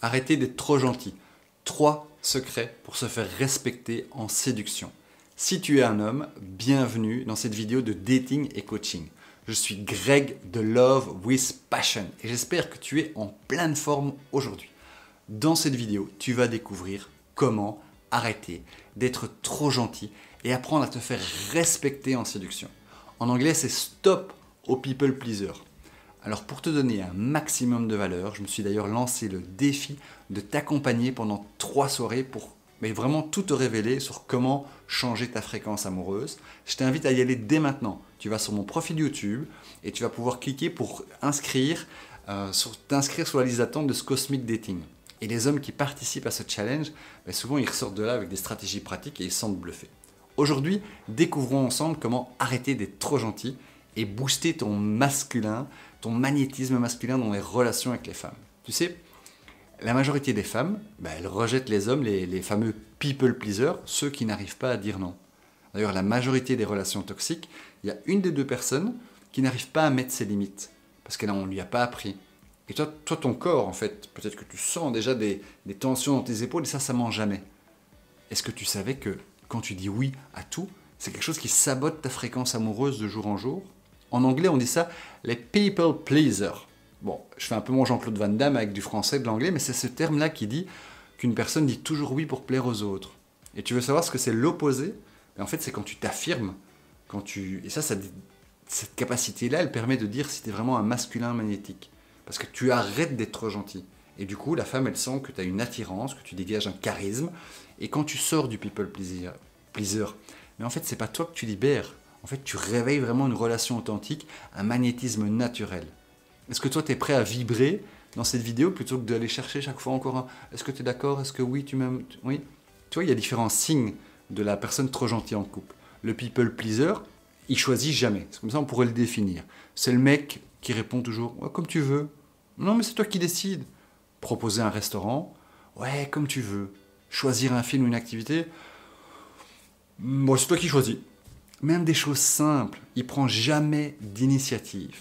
Arrêtez d'être trop gentil. 3 secrets pour se faire respecter en séduction. Si tu es un homme, bienvenue dans cette vidéo de dating et coaching. Je suis Greg de Love with Passion et j'espère que tu es en pleine forme aujourd'hui. Dans cette vidéo, tu vas découvrir comment arrêter d'être trop gentil et apprendre à te faire respecter en séduction. En anglais, c'est stop au people pleaser. Alors pour te donner un maximum de valeur, je me suis d'ailleurs lancé le défi de t'accompagner pendant 3 soirées pour vraiment tout te révéler sur comment changer ta fréquence amoureuse. Je t'invite à y aller dès maintenant. Tu vas sur mon profil YouTube et tu vas pouvoir cliquer pour t'inscrire sur la liste d'attente de ce Cosmic Dating. Et les hommes qui participent à ce challenge, souvent ils ressortent de là avec des stratégies pratiques et ils sentent bluffés. Aujourd'hui, découvrons ensemble comment arrêter d'être trop gentil et booster ton masculin, ton magnétisme masculin dans les relations avec les femmes. Tu sais, la majorité des femmes, elles rejettent les hommes, les fameux people pleasers, ceux qui n'arrivent pas à dire non. D'ailleurs, la majorité des relations toxiques, il y a une des deux personnes qui n'arrive pas à mettre ses limites, parce qu'on ne lui a pas appris. Et toi, ton corps, en fait, peut-être que tu sens déjà des tensions dans tes épaules, et ça ment jamais. Est-ce que tu savais que quand tu dis oui à tout, c'est quelque chose qui sabote ta fréquence amoureuse de jour en jour? En anglais, on dit ça les people pleasers. Bon, je fais un peu mon Jean-Claude Van Damme avec du français et de l'anglais, mais c'est ce terme-là qui dit qu'une personne dit toujours oui pour plaire aux autres. Et tu veux savoir ce que c'est l'opposé? En fait, c'est quand tu t'affirmes, et cette capacité-là, elle permet de dire si tu es vraiment un masculin magnétique. Parce que tu arrêtes d'être trop gentil. Et du coup, la femme, elle sent que tu as une attirance, que tu dégages un charisme. Et quand tu sors du people pleaser, mais en fait, c'est pas toi que tu libères. En fait, tu réveilles vraiment une relation authentique, un magnétisme naturel. Est-ce que toi, tu es prêt à vibrer dans cette vidéo plutôt que d'aller chercher chaque fois encore un « Est-ce que tu es d'accord? Est-ce que oui, tu m'aimes ?» Oui. Tu vois, il y a différents signes de la personne trop gentille en couple. Le people pleaser, il choisit jamais. C'est comme ça on pourrait le définir. C'est le mec qui répond toujours ouais, « Comme tu veux. » Non, mais c'est toi qui décides. Proposer un restaurant, ouais, comme tu veux. Choisir un film ou une activité, bon, c'est toi qui choisis. Même des choses simples, il prend jamais d'initiative.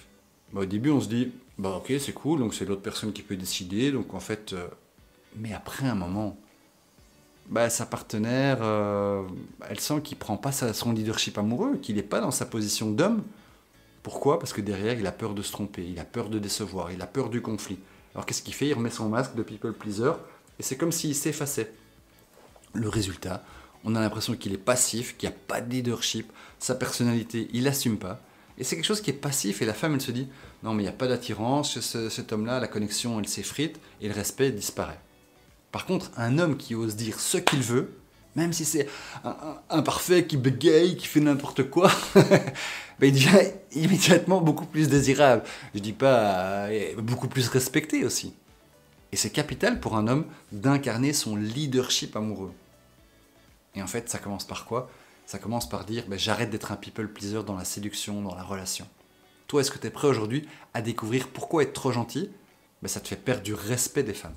Au début, on se dit, ok, c'est cool, donc c'est l'autre personne qui peut décider, donc en fait... Mais après un moment, sa partenaire, elle sent qu'il ne prend pas son leadership amoureux, qu'il n'est pas dans sa position d'homme. Pourquoi? Parce que derrière, il a peur de se tromper, il a peur de décevoir, il a peur du conflit. Alors qu'est-ce qu'il fait? Il remet son masque de people pleaser, et c'est comme s'il s'effaçait. Le résultat, on a l'impression qu'il est passif, qu'il n'y a pas de leadership, sa personnalité, il n'assume pas. Et c'est quelque chose qui est passif et la femme, elle se dit « Non, mais il n'y a pas d'attirance chez cet homme-là, la connexion, elle s'effrite et le respect disparaît. » Par contre, un homme qui ose dire ce qu'il veut, même si c'est un parfait qui bégaye, qui fait n'importe quoi, il devient immédiatement beaucoup plus désirable. Je dis pas beaucoup plus respecté aussi. Et c'est capital pour un homme d'incarner son leadership amoureux. Et en fait, ça commence par quoi? Ça commence par dire j'arrête d'être un people pleaser dans la séduction, dans la relation. Toi, est-ce que tu es prêt aujourd'hui à découvrir pourquoi être trop gentil? Ça te fait perdre du respect des femmes.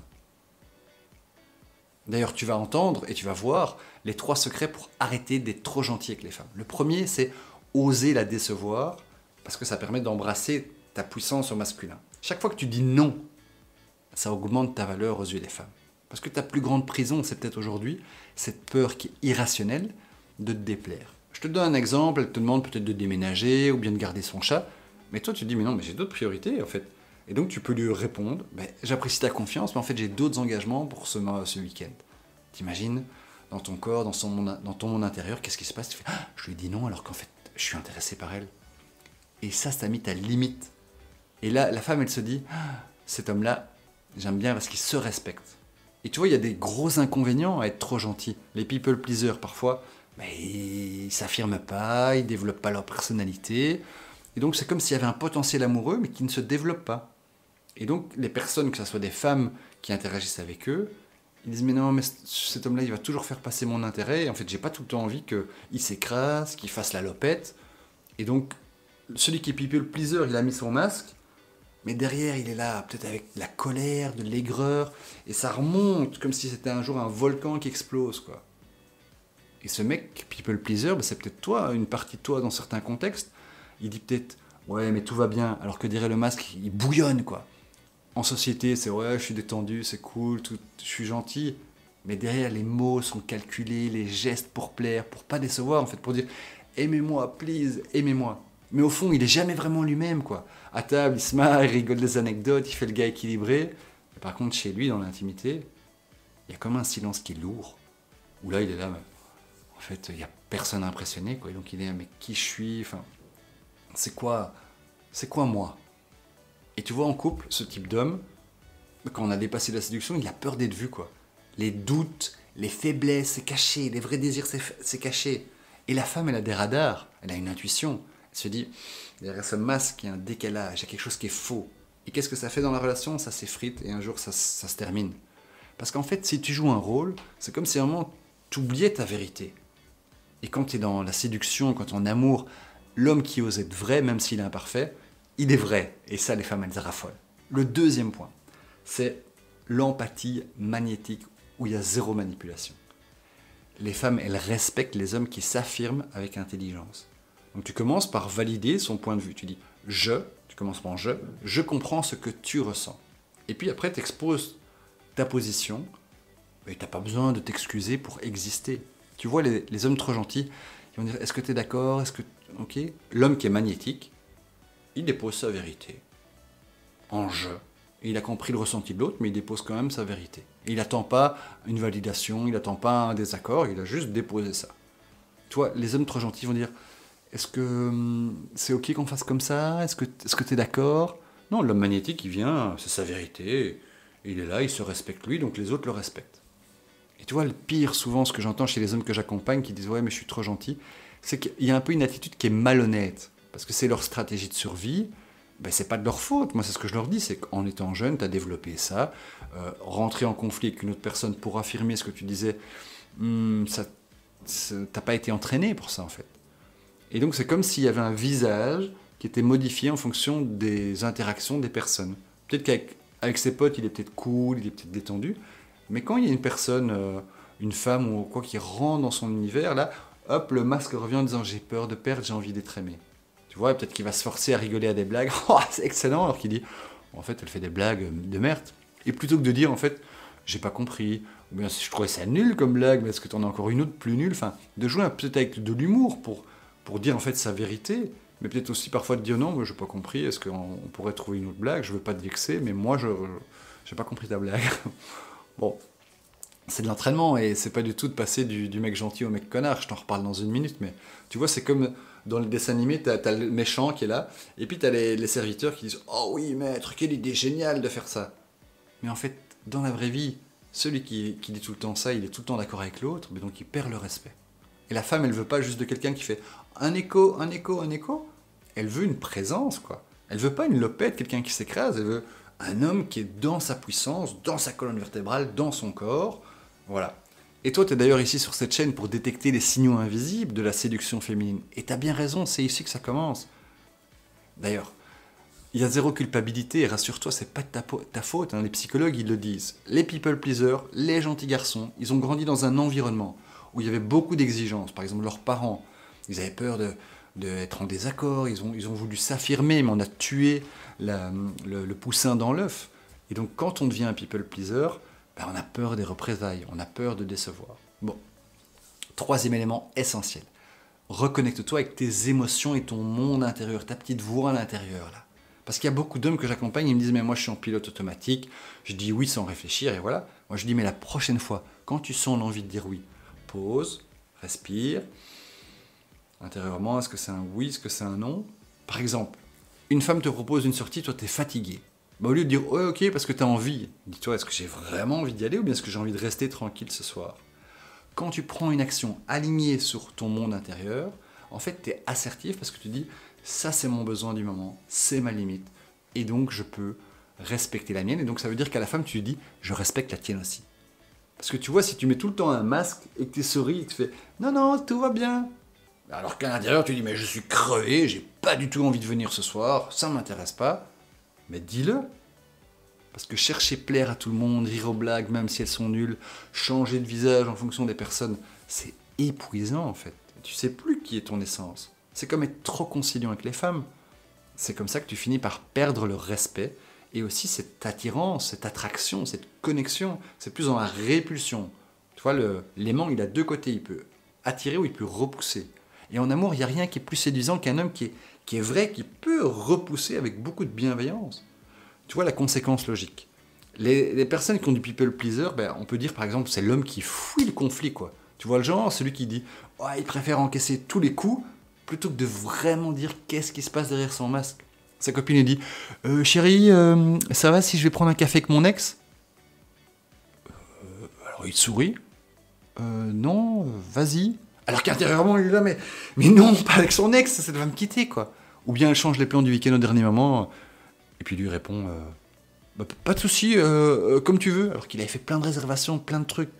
D'ailleurs, tu vas entendre et tu vas voir les 3 secrets pour arrêter d'être trop gentil avec les femmes. Le premier, c'est oser la décevoir parce que ça permet d'embrasser ta puissance au masculin. Chaque fois que tu dis non, ça augmente ta valeur aux yeux des femmes. Parce que ta plus grande prison, c'est peut-être aujourd'hui cette peur qui est irrationnelle de te déplaire. Je te donne un exemple, elle te demande peut-être de déménager ou bien de garder son chat, mais toi tu te dis mais non, mais j'ai d'autres priorités en fait. Et donc tu peux lui répondre, j'apprécie ta confiance, mais en fait j'ai d'autres engagements pour ce week-end. T'imagines, dans ton corps, dans ton monde intérieur, qu'est-ce qui se passe? Tu fais je lui dis non alors qu'en fait je suis intéressé par elle. Et ça t'a mis ta limite. Et là la femme elle se dit cet homme-là, j'aime bien parce qu'il se respecte. Et tu vois, il y a des gros inconvénients à être trop gentil. Les people pleasers, parfois, ils ne s'affirment pas, ils ne développent pas leur personnalité. Et donc, c'est comme s'il y avait un potentiel amoureux, mais qui ne se développe pas. Et donc, les personnes, que ce soit des femmes qui interagissent avec eux, ils disent « Mais non, mais cet homme-là, il va toujours faire passer mon intérêt. Et en fait, j'ai pas tout le temps envie qu'il s'écrase, qu'il fasse la lopette. » Et donc, celui qui est people pleaser, il a mis son masque. Mais derrière, il est là, peut-être avec de la colère, de l'aigreur, et ça remonte comme si c'était un jour un volcan qui explose, quoi. Et ce mec, people pleaser, c'est peut-être toi, une partie de toi dans certains contextes. Il dit peut-être, ouais, mais tout va bien, alors que derrière le masque, il bouillonne, quoi. En société, c'est ouais, je suis détendu, c'est cool, tout, je suis gentil. Mais derrière, les mots sont calculés, les gestes pour plaire, pour pas décevoir, en fait, pour dire aimez-moi, please, aimez-moi. Mais au fond, il est jamais vraiment lui-même, quoi. À table, il se marre, il rigole des anecdotes, il fait le gars équilibré. Mais par contre, chez lui, dans l'intimité, il y a comme un silence qui est lourd. Où là, il est là, mais en fait, il n'y a personne à impressionner, quoi. Et donc, il est là, mais qui je suis, enfin, c'est quoi moi? Et tu vois, en couple, ce type d'homme, quand on a dépassé la séduction, il a peur d'être vu, quoi. Les doutes, les faiblesses, c'est caché. Les vrais désirs, c'est caché. Et la femme, elle a des radars, elle a une intuition. Elle se dit, derrière ce masque, il y a un décalage, il y a quelque chose qui est faux. Et qu'est-ce que ça fait dans la relation? Ça s'effrite et un jour, ça se termine. Parce qu'en fait, si tu joues un rôle, c'est comme si vraiment tu oubliais ta vérité. Et quand tu es dans la séduction, quand tu es en amour, l'homme qui ose être vrai, même s'il est imparfait, il est vrai. Et ça, les femmes, elles raffolent. Le deuxième point, c'est l'empathie magnétique où il y a zéro manipulation. Les femmes, elles respectent les hommes qui s'affirment avec intelligence. Donc tu commences par valider son point de vue. Tu dis tu commences par je comprends ce que tu ressens. Et puis après, tu exposes ta position, et tu n'as pas besoin de t'excuser pour exister. Tu vois, les hommes trop gentils, ils vont dire est-ce que tu es d'accord? Est-ce que. Ok. L'homme qui est magnétique, il dépose sa vérité en jeu. Et il a compris le ressenti de l'autre, mais il dépose quand même sa vérité. Et il n'attend pas une validation, il n'attend pas un désaccord, il a juste déposé ça. Tu vois, les hommes trop gentils vont dire est-ce que c'est ok qu'on fasse comme ça? Est-ce que tu es d'accord? Non, l'homme magnétique, il vient, c'est sa vérité, il est là, il se respecte lui, donc les autres le respectent. Et tu vois, le pire, souvent, ce que j'entends chez les hommes que j'accompagne qui disent ouais, mais je suis trop gentil, c'est qu'il y a un peu une attitude qui est malhonnête, parce que c'est leur stratégie de survie. Ben, c'est pas de leur faute. Moi, c'est ce que je leur dis, c'est qu'en étant jeune, tu as développé ça. Rentrer en conflit avec une autre personne pour affirmer ce que tu disais, t'as pas été entraîné pour ça, en fait. Et donc, c'est comme s'il y avait un visage qui était modifié en fonction des interactions des personnes. Peut-être qu'avec ses potes, il est peut-être cool, il est peut-être détendu, mais quand il y a une personne, une femme ou quoi qui rentre dans son univers, là, hop, le masque revient en disant j'ai peur de perdre, j'ai envie d'être aimé. Tu vois, peut-être qu'il va se forcer à rigoler à des blagues. Oh, c'est excellent, alors qu'il dit, en fait, elle fait des blagues de merde. Et plutôt que de dire, en fait, j'ai pas compris, ou bien je trouvais ça nul comme blague, mais est-ce que tu en as encore une autre plus nulle? Enfin, de jouer peut-être avec de l'humour pour dire en fait sa vérité, mais peut-être aussi parfois de dire non, moi j'ai pas compris, est-ce qu'on pourrait trouver une autre blague? Je veux pas te vexer, mais moi j'ai pas compris ta blague. Bon, c'est de l'entraînement et c'est pas du tout de passer du mec gentil au mec connard, je t'en reparle dans une minute, mais tu vois, c'est comme dans le dessin animé, t'as le méchant qui est là, et puis t'as les serviteurs qui disent oh oui, maître, quelle idée géniale de faire ça. Mais en fait, dans la vraie vie, celui qui dit tout le temps ça, il est tout le temps d'accord avec l'autre, mais donc il perd le respect. Et la femme, elle veut pas juste de quelqu'un qui fait un écho, un écho, un écho. Elle veut une présence, quoi. Elle veut pas une lopette, quelqu'un qui s'écrase, elle veut un homme qui est dans sa puissance, dans sa colonne vertébrale, dans son corps. Voilà. Et toi, tu es d'ailleurs ici sur cette chaîne pour détecter les signaux invisibles de la séduction féminine. Et tu as bien raison, c'est ici que ça commence. D'ailleurs, il y a zéro culpabilité, et rassure-toi, c'est pas de ta faute, hein. Les psychologues, ils le disent. Les people pleasers, les gentils garçons, ils ont grandi dans un environnement où il y avait beaucoup d'exigences. Par exemple, leurs parents, ils avaient peur d'être en désaccord, ils ont voulu s'affirmer, mais on a tué le poussin dans l'œuf. Et donc, quand on devient un people pleaser, ben, on a peur des représailles, on a peur de décevoir. Bon, troisième élément essentiel. Reconnecte-toi avec tes émotions et ton monde intérieur, ta petite voix à l'intérieur, là. Parce qu'il y a beaucoup d'hommes que j'accompagne, ils me disent mais moi je suis en pilote automatique, je dis oui sans réfléchir et voilà. Moi je dis mais la prochaine fois, quand tu sens l'envie de dire oui, pause, respire. Intérieurement, est-ce que c'est un oui, est-ce que c'est un non? Par exemple, une femme te propose une sortie, toi t'es fatigué. Bah, au lieu de dire ouais, ok parce que t'as envie, dis-toi est-ce que j'ai vraiment envie d'y aller ou bien est-ce que j'ai envie de rester tranquille ce soir? Quand tu prends une action alignée sur ton monde intérieur, en fait t'es assertif parce que tu dis ça c'est mon besoin du moment, c'est ma limite, et donc je peux respecter la mienne, et donc ça veut dire qu'à la femme tu lui dis je respecte la tienne aussi. Parce que tu vois, si tu mets tout le temps un masque et que tu souris et que tu fais non, non, tout va bien. Alors qu'à l'intérieur tu dis mais je suis crevé, j'ai pas du tout envie de venir ce soir, ça m'intéresse pas, mais dis-le. Parce que chercher plaire à tout le monde, rire aux blagues même si elles sont nulles, changer de visage en fonction des personnes, c'est épuisant en fait. Tu sais plus qui est ton essence. C'est comme être trop conciliant avec les femmes. C'est comme ça que tu finis par perdre leur respect Et aussi cette attirance, cette attraction, cette connexion, c'est plus dans la répulsion. Tu vois, l'aimant, il a deux côtés, il peut attirer ou il peut repousser. Et en amour, il n'y a rien qui est plus séduisant qu'un homme qui est vrai, qui peut repousser avec beaucoup de bienveillance. Tu vois la conséquence logique. Les personnes qui ont du people pleaser, ben, on peut dire par exemple c'est l'homme qui fuit le conflit, quoi. Tu vois le genre, celui qui dit oh, il préfère encaisser tous les coups plutôt que de vraiment dire qu'est-ce qui se passe derrière son masque. Sa copine lui dit chérie, ça va si je vais prendre un café avec mon ex? Alors il sourit. Non, vas-y. Alors qu'intérieurement, il est là, mais non, pas avec son ex, ça va me quitter, quoi. Ou bien elle change les plans du week-end au dernier moment, et puis lui répond bah, pas de souci, comme tu veux, alors qu'il avait fait plein de réservations, plein de trucs.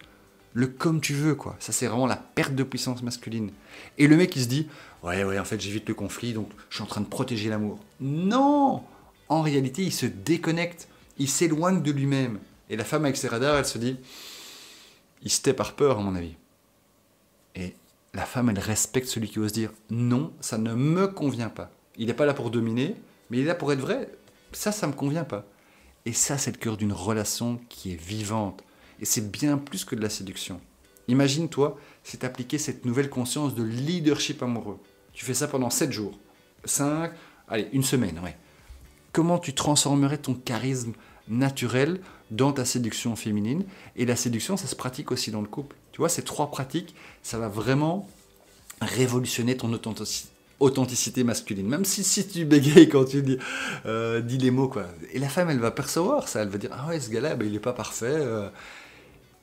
Le comme tu veux, quoi. Ça, c'est vraiment la perte de puissance masculine. Et le mec, il se dit ouais, en fait, j'évite le conflit, donc je suis en train de protéger l'amour. Non! En réalité, il se déconnecte, il s'éloigne de lui-même. Et la femme avec ses radars, elle se dit il se tait par peur, à mon avis. Et la femme, elle respecte celui qui ose dire non, ça ne me convient pas. Il n'est pas là pour dominer, mais il est là pour être vrai. Ça me convient pas. Et ça, c'est le cœur d'une relation qui est vivante. Et c'est bien plus que de la séduction. Imagine-toi, c'est appliquer cette nouvelle conscience de leadership amoureux. Tu fais ça pendant 7 jours. 5, allez, une semaine, ouais. Comment tu transformerais ton charisme naturel dans ta séduction féminine? Et la séduction, ça se pratique aussi dans le couple. Tu vois, ces 3 pratiques, ça va vraiment révolutionner ton authenticité masculine. Même si tu bégayes quand tu dis les mots, quoi. Et la femme, elle va percevoir ça. Elle va dire ah ouais, ce gars-là, ben, il n'est pas parfait.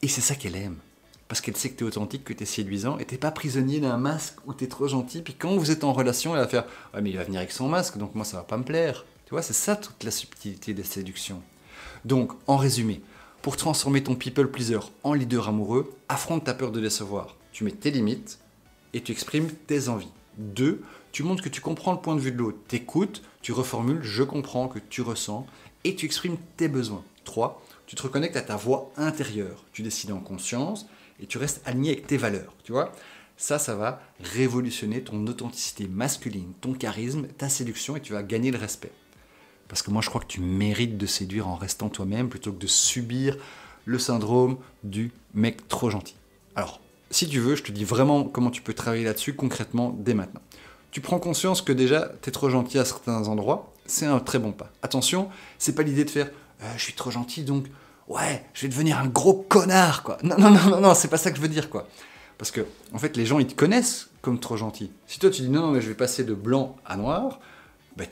Et c'est ça qu'elle aime. Parce qu'elle sait que tu es authentique, que tu es séduisant, et tu n'es pas prisonnier d'un masque où tu es trop gentil. Puis quand vous êtes en relation, elle va faire ouais, mais il va venir avec son masque, donc moi, ça va pas me plaire. Tu vois, c'est ça toute la subtilité des séductions. Donc, en résumé, pour transformer ton people pleaser en leader amoureux, affronte ta peur de décevoir. Tu mets tes limites et tu exprimes tes envies. 2, tu montres que tu comprends le point de vue de l'autre. T'écoutes, tu reformules, je comprends que tu ressens, et tu exprimes tes besoins. 3, tu te reconnectes à ta voix intérieure. Tu décides en conscience et tu restes aligné avec tes valeurs. Tu vois, ça va révolutionner ton authenticité masculine, ton charisme, ta séduction, et tu vas gagner le respect. Parce que moi, je crois que tu mérites de séduire en restant toi-même plutôt que de subir le syndrome du mec trop gentil. Alors, si tu veux, je te dis vraiment comment tu peux travailler là-dessus concrètement dès maintenant. Tu prends conscience que déjà, tu es trop gentil à certains endroits, c'est un très bon pas. Attention, c'est pas l'idée de faire je suis trop gentil, donc ouais, je vais devenir un gros connard, quoi. Non, c'est pas ça que je veux dire, quoi. Parce que, en fait, les gens, ils te connaissent comme trop gentil. Si toi, tu dis non, mais je vais passer de blanc à noir, ben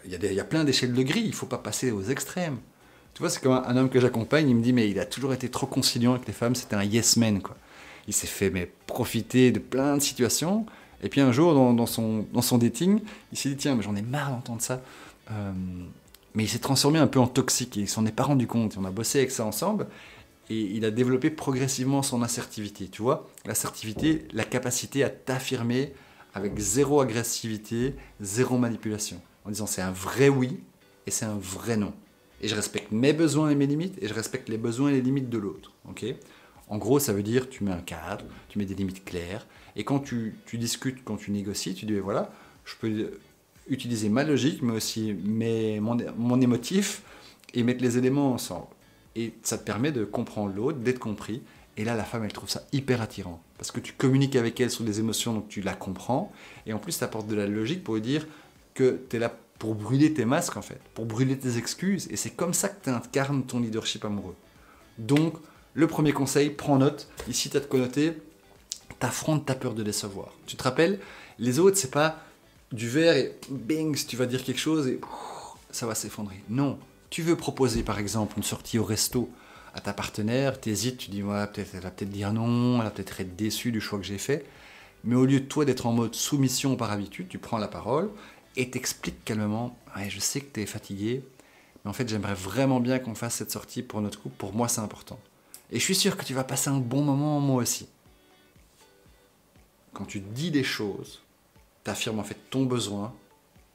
il y a plein d'échelles de gris, il faut pas passer aux extrêmes. Tu vois, c'est comme un homme que j'accompagne, il me dit mais il a toujours été trop conciliant avec les femmes, c'était un yes man, quoi. Il s'est fait profiter de plein de situations, et puis un jour dans son dating, il s'est dit tiens, mais j'en ai marre d'entendre ça. Mais il s'est transformé un peu en toxique et il s'en est pas rendu compte. On a bossé avec ça ensemble et il a développé progressivement son assertivité. Tu vois, l'assertivité, la capacité à t'affirmer avec zéro agressivité, zéro manipulation, en disant c'est un vrai oui et c'est un vrai non. Et je respecte mes besoins et mes limites, et je respecte les besoins et les limites de l'autre. Okay, en gros, ça veut dire tu mets un cadre, tu mets des limites claires, et quand tu discutes, quand tu négocies, tu dis voilà, je peux utiliser ma logique, mais aussi mon émotif, et mettre les éléments ensemble. Et ça te permet de comprendre l'autre, d'être compris. Et là, la femme, elle trouve ça hyper attirant. Parce que tu communiques avec elle sur des émotions, donc tu la comprends. Et en plus, tu apportes de la logique pour lui dire que tu es là pour brûler tes masques, en fait. Pour brûler tes excuses. Et c'est comme ça que tu incarnes ton leadership amoureux. Donc, le premier conseil, prends note. Ici, tu as de connoter, t'affrontes ta peur de décevoir. Tu te rappelles, les autres, c'est pas du verre et bing, tu vas dire quelque chose et ça va s'effondrer. Non. Tu veux proposer, par exemple, une sortie au resto à ta partenaire, t'hésites, tu dis ouais, elle va peut-être dire non, elle va peut-être être déçue du choix que j'ai fait. Mais au lieu de toi d'être en mode soumission par habitude, tu prends la parole et t'expliques calmement ouais, je sais que tu es fatigué, mais en fait j'aimerais vraiment bien qu'on fasse cette sortie pour notre couple, pour moi c'est important. Et je suis sûr que tu vas passer un bon moment, moi aussi. Quand tu dis des choses, tu affirmes en fait ton besoin,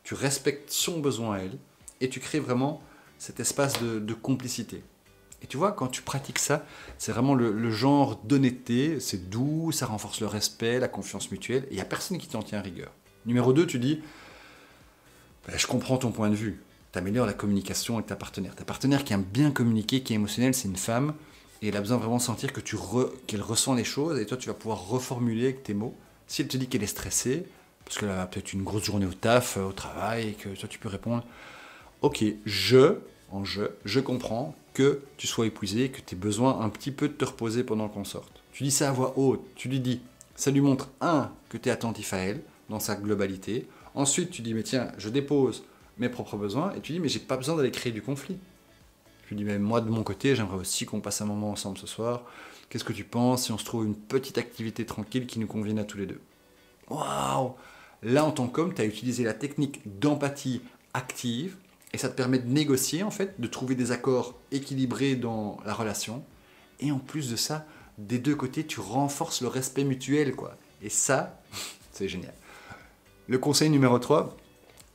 tu respectes son besoin à elle, et tu crées vraiment cet espace de complicité. Et tu vois, quand tu pratiques ça, c'est vraiment le genre d'honnêteté, c'est doux, ça renforce le respect, la confiance mutuelle, et il n'y a personne qui t'en tient rigueur. Numéro 2, tu dis, je comprends ton point de vue, tu améliores la communication avec ta partenaire. Ta partenaire qui aime bien communiquer, qui est émotionnelle, c'est une femme, et elle a besoin vraiment de sentir que qu'elle ressent les choses, et toi tu vas pouvoir reformuler avec tes mots. Si elle te dit qu'elle est stressée, parce qu'elle a peut-être une grosse journée au taf, au travail, et que toi tu peux répondre « Ok, je comprends que tu sois épuisé, que tu aies besoin un petit peu de te reposer pendant qu'on sorte. » Tu dis ça à voix haute, tu lui dis, ça lui montre, que tu es attentif à elle, dans sa globalité. Ensuite, tu dis, mais tiens, je dépose mes propres besoins, et tu dis, mais j'ai pas besoin d'aller créer du conflit. Je lui dis, mais moi de mon côté, j'aimerais aussi qu'on passe un moment ensemble ce soir. Qu'est-ce que tu penses si on se trouve une petite activité tranquille qui nous convienne à tous les deux? Waouh! Là, en tant qu'homme, tu as utilisé la technique d'empathie active, et ça te permet de négocier, en fait, de trouver des accords équilibrés dans la relation. Et en plus de ça, des deux côtés, tu renforces le respect mutuel, quoi. Et ça, c'est génial. Le conseil numéro 3,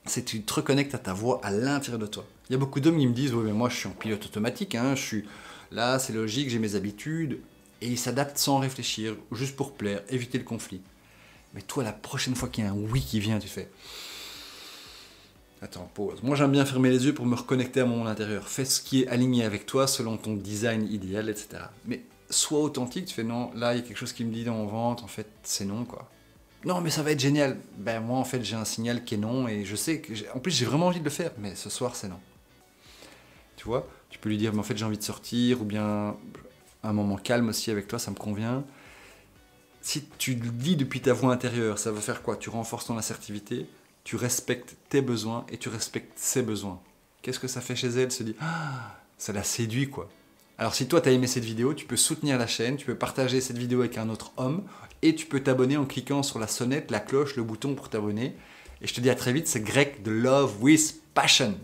c'est que tu te reconnectes à ta voix à l'intérieur de toi. Il y a beaucoup d'hommes qui me disent « Oui, mais moi, je suis en pilote automatique, je suis là, c'est logique, j'ai mes habitudes. » Et ils s'adaptent sans réfléchir, juste pour plaire, éviter le conflit. Mais toi, la prochaine fois qu'il y a un « oui » qui vient, tu fais « Attends, pause. Moi, j'aime bien fermer les yeux pour me reconnecter à mon monde intérieur. Fais ce qui est aligné avec toi, selon ton design idéal, etc. » Mais sois authentique, tu fais « Non, là, il y a quelque chose qui me dit dans mon ventre, en fait, c'est non, quoi. » Non, mais ça va être génial. Ben moi, en fait, j'ai un signal qui est non, et je sais que... En plus, j'ai vraiment envie de le faire, mais ce soir, c'est non. Tu vois, tu peux lui dire, mais en fait, j'ai envie de sortir, ou bien un moment calme aussi avec toi, ça me convient. Si tu le dis depuis ta voix intérieure, ça va faire quoi? Tu renforces ton assertivité, tu respectes tes besoins, et tu respectes ses besoins. Qu'est-ce que ça fait chez elle? Se dit, ça la séduit, quoi. Alors si toi tu as aimé cette vidéo, tu peux soutenir la chaîne, tu peux partager cette vidéo avec un autre homme et tu peux t'abonner en cliquant sur la sonnette, la cloche, le bouton pour t'abonner. Et je te dis à très vite, c'est Greg de Love with Passion.